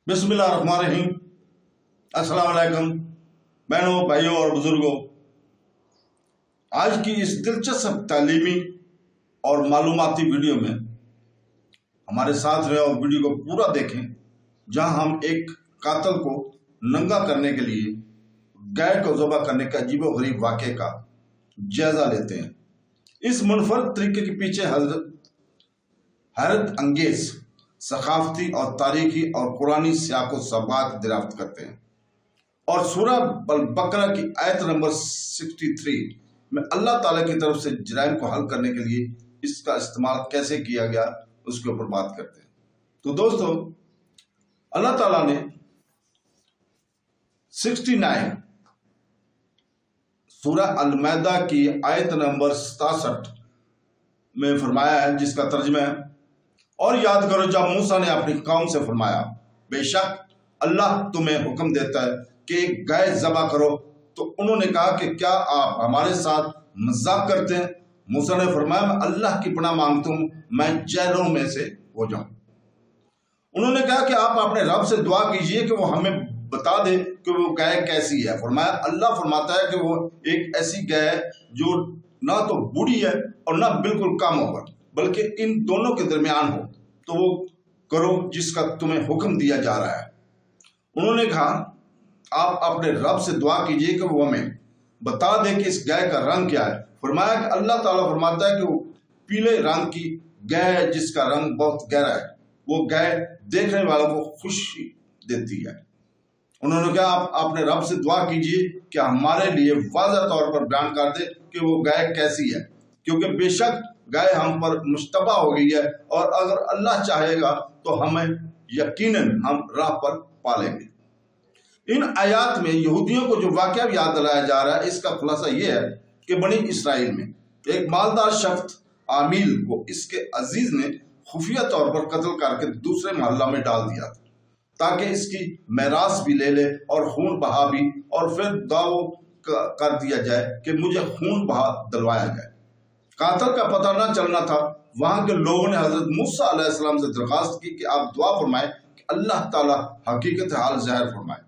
बिस्मिल्लाहिर्रहमानिर्रहीम। अस्सलाम वालेकुम बहनों, भाइयों और बुजुर्गों। आज की इस दिलचस्प तालीमी और मालूमाती वीडियो में हमारे साथ रहें और वीडियो को पूरा देखें, जहां हम एक कातल को नंगा करने के लिए गाय को ज़बह करने का अजीबोगरीब वाक़े का जायजा लेते हैं। इस मुनफरद तरीके के पीछे हैरत अंगेज सकाफती और तारीखी और कुरानी सियाको सबात दरियाफ्त करते हैं। और सूरह बकरा की आयत नंबर 63 में अल्लाह ताला की तरफ से जराइम को हल करने के लिए इसका इस्तेमाल कैसे किया गया उसके ऊपर बात करते हैं। तो दोस्तों, अल्लाह ताला ने 69 सूरह अल-मैदा की आयत नंबर 67 में फरमाया है, जिसका तर्जुमा है, और याद करो जब मूसा ने अपनी कौम से फरमाया, बेशक अल्लाह तुम्हें हुक्म देता है कि एक गाय ज़बह करो, तो उन्होंने कहा कि क्या आप हमारे साथ मजाक करते हैं? मूसा ने फरमाया, मैं अल्लाह की पनाह मांगता हूँ मैं जहलों में से हो जाऊं। उन्होंने कहा कि आप अपने रब से दुआ कीजिए कि वो हमें बता दे कि वो गाय कैसी है। फरमाया, अल्लाह फरमाता है कि वो एक ऐसी गाय है जो ना तो बूढ़ी है और ना बिल्कुल कम होगा, बल्कि इन दोनों के दरमियान हो, तो वो करो जिसका तुम्हें हुक्म दिया जा रहा है। उन्होंने कहा, आप अपने रब से दुआ कीजिए कि वो हमें बता दे कि इस गाय का रंग क्या है। फरमाया कि अल्लाह ताला फरमाता है कि वो पीले रंग की गाय है जिसका रंग बहुत गहरा है। वो गाय देखने वालों को खुशी देती है। उन्होंने कहा, आप अपने रब से दुआ कीजिए कि हमारे लिए वाज़ह तौर पर बयान कर दे कि वो गाय कैसी है, क्योंकि बेशक गाय हम पर मुश्तबा हो गई है, और अगर अल्लाह चाहेगा तो हमें यकीनन हम राह पर पालेंगे। इन आयात में यहूदियों को जो वाक़या याद दिलाया जा रहा है, इसका खुलासा यह है कि बनी इसराइल में एक मालदार शख्स आमील को इसके अजीज ने खुफिया तौर पर कत्ल करके दूसरे मोहल्ला में डाल दिया था, ताकि इसकी मैरास भी ले ले और खून बहा भी, और फिर दावो कर दिया जाए कि मुझे खून बहा दिलवाया जाए। कातल का पता न चलना था। वहां के लोगों ने हजरत मूसा अलैहिस्सलाम से दरखास्त की कि आप दुआ फरमाएं कि अल्लाह ताला हकीकत हाल ज़ाहिर फरमाए।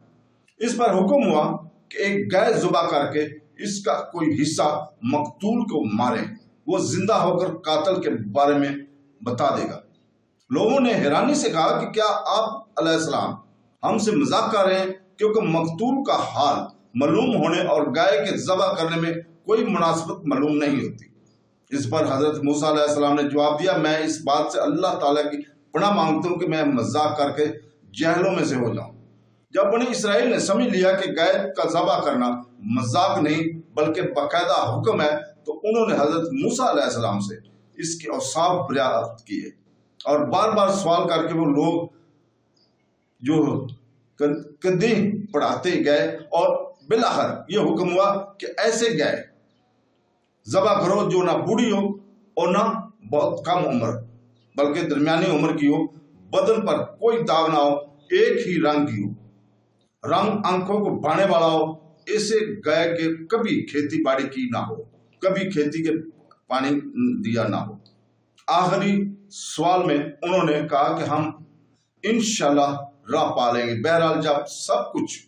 इस पर हुक्म हुआ कि एक गाय ज़ुबा करके इसका कोई हिस्सा मकतूल को मारे, वो जिंदा होकर कातल के बारे में बता देगा। लोगों ने हैरानी से कहा कि क्या आप अलैहिस्सलाम हमसे मजाक कर रहे हैं, क्योंकि मकतूल का हाल मालूम होने और गाय के ज़बह करने में कोई मुनासिबत मालूम नहीं होती। इस पर हजरत मूसा अलैहिस्सलाम ने जवाब दिया, मैं इस बात से अल्लाह ताला की पनाह मांगता हूँ कि मैं मजाक करके जहलों में से हो जाऊं। जब बनी इसराइल ने समझ लिया कि गाय का ज़बह करना मजाक नहीं बल्कि बाकायदा हुक्म है, तो उन्होंने हजरत मूसा अलैहिस्सलाम से इसके औसाफ बयान किए और बार बार सवाल करके वो लोग जो कदी पढ़ाते गए, और बिलाखिर ये हुक्म हुआ कि ऐसे गाय ज़बह करो जो ना बूढ़ी हो और ना बहुत कम उम्र बल्कि दरमियानी उम्र की हो, बदन पर कोई दाग ना हो, एक ही रंग की हो, रंग आंखों को भाने वाला हो। ऐसे गाय के कभी खेती बाड़ी की ना हो, कभी खेती के पानी दिया ना हो। आखिरी सवाल में उन्होंने कहा कि हम इंशाल्लाह राह पालेंगे। बहरहाल जब सब कुछ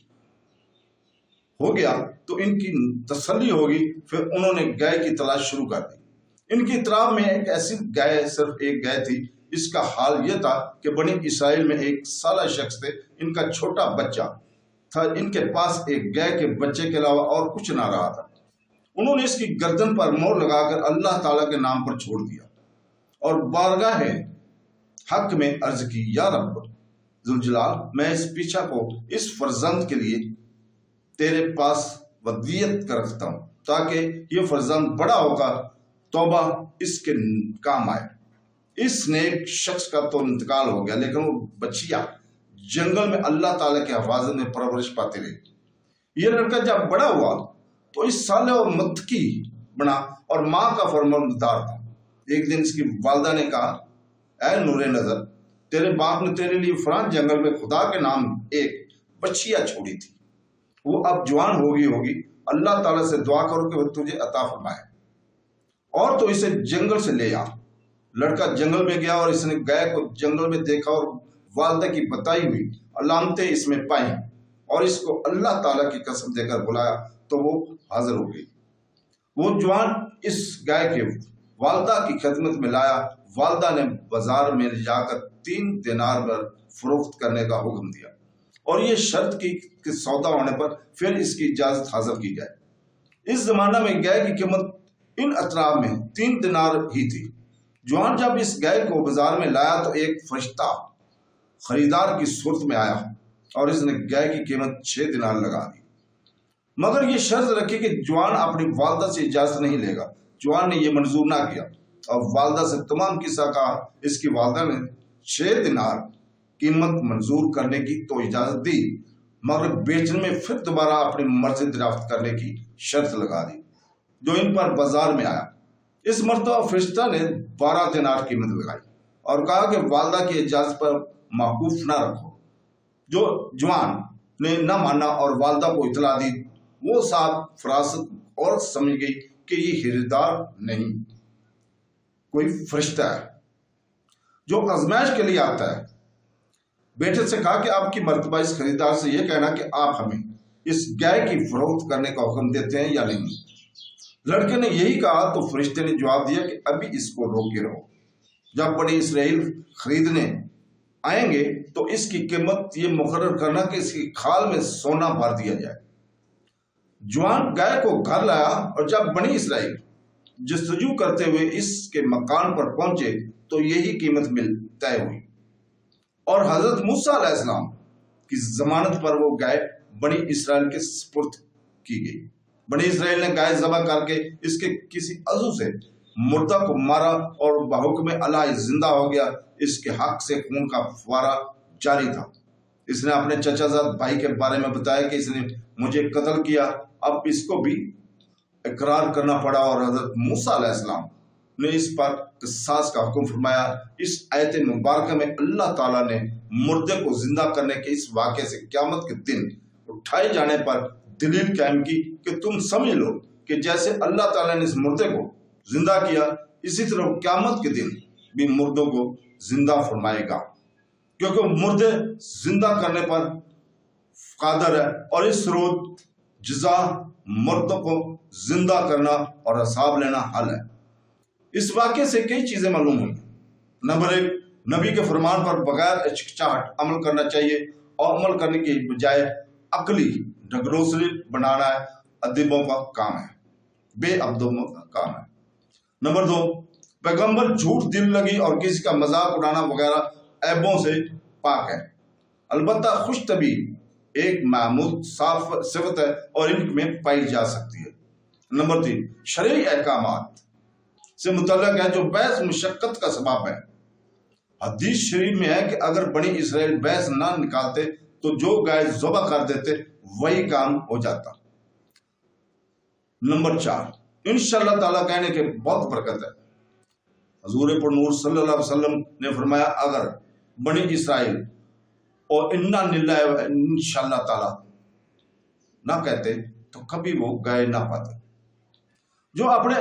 हो गया तो इनकी तसल्ली होगी। फिर उन्होंने गाय की तलाश शुरू कर दी। इनकी इतराब में एक ऐसी गाय, सिर्फ एक गाय थी। इसका हाल यह था कि बनी इसराइल में एक साला शख्स थे, इनका छोटा बच्चा था, इनके पास एक गाय के बच्चे के अलावा और कुछ ना रहा था। उन्होंने इसकी गर्दन पर मोहर लगाकर अल्लाह ताला के नाम पर छोड़ दिया और बारगाह हक में अर्ज की, या रब जुल जलाल, मैं इस पीछा को इस फर्जंद के लिए तेरे पास वदियत कर रखता हूँ, ताकि ये फर्जंद बड़ा होकर तौबा इसके काम आए। इस नेक शख्स का तो इंतकाल हो गया, लेकिन वो बच्चिया जंगल में अल्लाह ताला के हिफाजत में परवरिश पाते रहे। ये लड़का जब बड़ा हुआ तो इस साले और मुत्तकी बना और माँ का फरमानबरदार था। एक दिन इसकी वालदा ने कहा, ऐ नूरे नजर, तेरे बाप ने तेरे लिए फलां जंगल में खुदा के नाम एक बच्चिया छोड़ी थी, वो अब जवान होगी, अल्लाह ताला से दुआ करो कि वह तुझे अता फरमाए, और तो इसे जंगल से ले आ। लड़का जंगल में गया और इसने गाय को जंगल में देखा और والدہ کی بتائی ہوئی علامتیں اس میں پائیں اور اس کو اللہ تعالیٰ کی قسم دے کر بلایا تو وہ حاضر ہو گئی۔ وہ جوان اس گائے کے والدہ کی خدمت میں لایا۔ والدہ نے بازار میں جا کر 3 دینار پر فروخت کرنے کا حکم دیا اور یہ شرط کی کہ سودا ہونے پر پھر اس کی اجازت حاصل کی جائے۔ اس زمانہ میں گائے کی قیمت ان اطراف میں 3 دینار ہی تھی۔ جوان جب اس گائے کو بازار میں لایا تو ایک فرشتہ خریدار کی صورت میں آیا اور اس نے گائے کی قیمت 6 دینار لگا دی، مگر یہ شرط رکھی کہ جوان اپنی والدہ سے اجازت نہیں لے گا۔ جوان نے یہ منظور نہ کیا اور والدہ سے تمام قصہ کہا۔ اس کی والدہ نے 6 دینار قیمت منظور کرنے کی تو اجازت دی، مگر بیچنے میں پھر دوبارہ اپنی مرضی دریافت کرنے کی شرط لگا دی، جو ان پر بازار میں آیا۔ اس مرتبہ فرشتہ نے 12 دینار قیمت لگائی اور کہا کہ والدہ کی اجازت پر موقوف نہ رکھو۔ جو جوان نے نہ مانا اور والدہ کو اطلاع دی، وہ صاحب فراست اور سمجھ گئی کہ یہ خریدار نہیں، کوئی فرشتہ ہے جو آزمائش کے لیے آتا ہے۔ بیٹے سے کہا کہ آپ کی مرتبہ اس خریدار سے یہ کہنا کہ آپ ہمیں اس گائے کی فروخت کرنے کا حکم دیتے ہیں یا نہیں۔ لڑکے نے یہی کہا تو فرشتے نے جواب دیا کہ ابھی اس کو روکے رہو، جب بنی اسرائیل خریدنے آئیں گے تو اس کی قیمت یہ مقرر کرنا کہ اس کی کھال میں سونا بھر دیا جائے۔ جوان گائے کو گھر لایا اور جب بنی اسرائیل جستجو کرتے ہوئے اس کے مکان پر پہنچے تو یہی قیمت طے ہوئی اور حضرت موسیٰ علیہ السلام کی ضمانت پر وہ گائے بنی اسرائیل کے سپرد کی گئی۔ بنی اسرائیل نے گائے ذبح کر کے اس کے کسی عضو سے مردہ کو مارا اور بحکم اللہ زندہ ہو گیا۔ اس کے حق سے خون کا فوارہ جاری تھا۔ اس نے اپنے چچا زاد بھائی کے بارے میں بتایا کہ اس نے مجھے قتل کیا۔ اب اس کو بھی اقرار کرنا پڑا اور حضرت موسیٰ علیہ السلام نے اس پر قصاص کا حکم فرمایا۔ اس آیت مبارکہ میں اللہ تعالیٰ نے مردے کو زندہ کرنے کے اس واقعے سے قیامت کے دن اٹھائے جانے پر دلیل قائم کی کہ تم سمجھ لو کہ جیسے اللہ تعالیٰ نے اس مردے کو زندہ کیا، اسی طرح قیامت کے دن بھی مردوں کو زندہ فرمائے گا، کیونکہ مردے زندہ کرنے پر قادر ہے اور اس روز جزا مردوں کو زندہ کرنا اور حساب لینا حل ہے۔ اس واقعے سے کئی چیزیں معلوم ہوئی۔ نمبر 1، نبی کے فرمان پر بغیر ہچکچاہٹ عمل کرنا چاہیے اور عمل کرنے کی بجائے عقلی ڈگروسری بنانا ادیبوں کا کام ہے، بے ادبوں کا کام ہے۔ نمبر 2، پیغمبر جھوٹ، دل لگی اور کسی کا مذاق اڑانا وغیرہ عیبوں سے پاک ہے، البتہ خوش طبعی ایک محمود صاف صفت ہے اور ان میں پائی جا سکتی ہے۔ نمبر 3، شرعی احکامات سے متعلق ہے جو بحث مشقت کا سبب ہے۔ حدیث شریف میں ہے کہ اگر بنی اسرائیل بحث نہ نکالتے تو جو گائے ذبح کر دیتے وہی کام ہو جاتا۔ نمبر 4، انشاءاللہ تعالیٰ کہنے کے بہت برکت ہے۔ حضور پر نور صلی اللہ علیہ وسلم نے فرمایا اگر بنی اسرائیل اور انشاءاللہ تعالیٰ نہ کہتے تو کبھی وہ گائے نہ پاتے۔ جو اپنے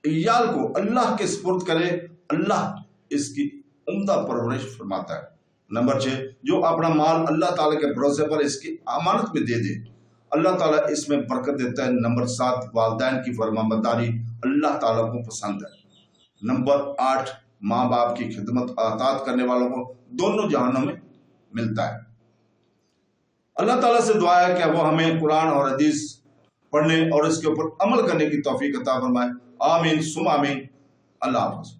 عیال کو اللہ کے سپرد کرے اللہ اس کی عمدہ پرورش فرماتا ہے۔ نمبر 6، جو اپنا مال اللہ تعالیٰ کے بھروسے پر اس کی امانت میں دے دے اللہ تعالیٰ اس میں برکت دیتا ہے۔ نمبر 7، والدین کی فرمانبرداری اللہ تعالیٰ کو پسند ہے۔ نمبر 8، ماں باپ کی خدمت اطاعت کرنے والوں کو دونوں جہانوں میں ملتا ہے۔ اللہ تعالیٰ سے دعا ہے کہ وہ ہمیں قرآن اور حدیث پڑھنے اور اس کے اوپر عمل کرنے کی توفیق عطا فرمائے۔ آمین ثم آمین۔ اللہ حافظ۔